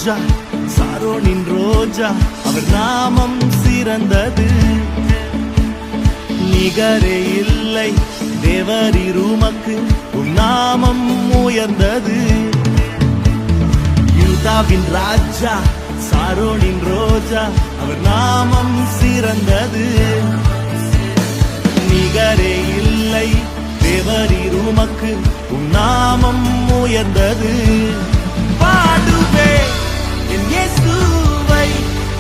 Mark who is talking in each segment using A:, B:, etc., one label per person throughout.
A: ராஜா, சாரோனின் ரோஜா, அவர் நாமம் சிறந்தது. நிகரே இல்லை தேவரீர் உமக்கு, உம் நாமம் உயர்ந்தது. யூதாவின் ராஜா, சாரோனின் ரோஜா, அவர் நாமம் சிறந்தது. நிகரே இல்லை தேவரீர் உமக்கு, உம் நாமம் உயர்ந்தது. பாடுவே என் இயேசுவை,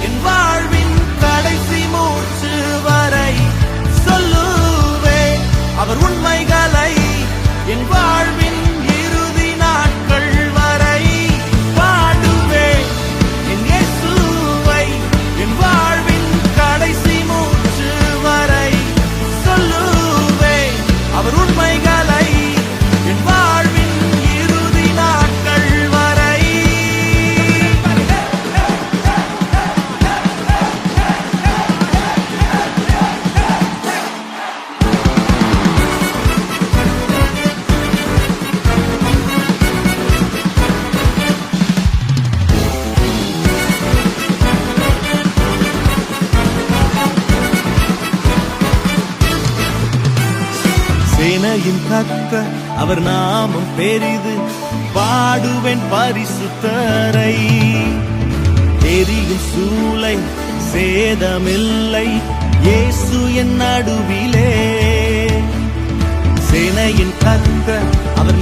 A: என் வாழ்வின் கடைசி மூச்சு வரை சொல்லுவே அவர் உண்மைகளை, என் வாழ்வின் இறுதி நாட்கள் வரை. பாடுவே என் இயேசுவை, என் வாழ்வின் கடைசி மூச்சு வரை சொல்லுவே அவர் உண்மைகளை, என் வாழ்வின் இறுதி நாட்கள் வரை. சேனையின் கர்த்தர், அவர் நாமம் பெரிது. பாடுவேன் பரிசுத்தரை. எரியும் சூளை சேதமில்லை, இயேசு என் நடுவிலே. சேனையின் கர்த்தர், அவர்